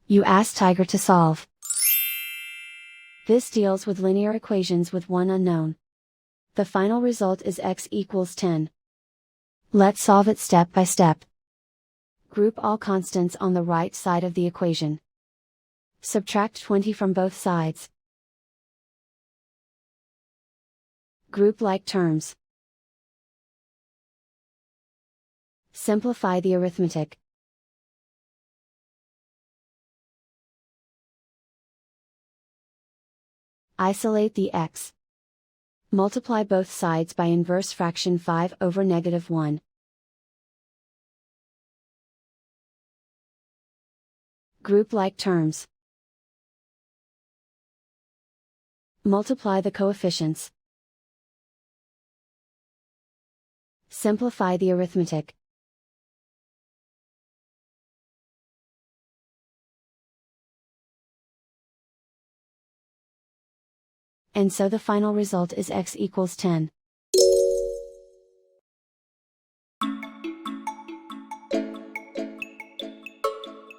You ask Tiger to solve. This deals with linear equations with one unknown. The final result is x equals 10. Let's solve it step by step. Group all constants on the right side of the equation. Subtract 20 from both sides. Group like terms. Simplify the arithmetic. Isolate the x. Multiply both sides by inverse fraction 5 over -1. Group like terms. Multiply the coefficients. Simplify the arithmetic. And so the final result is x equals 10.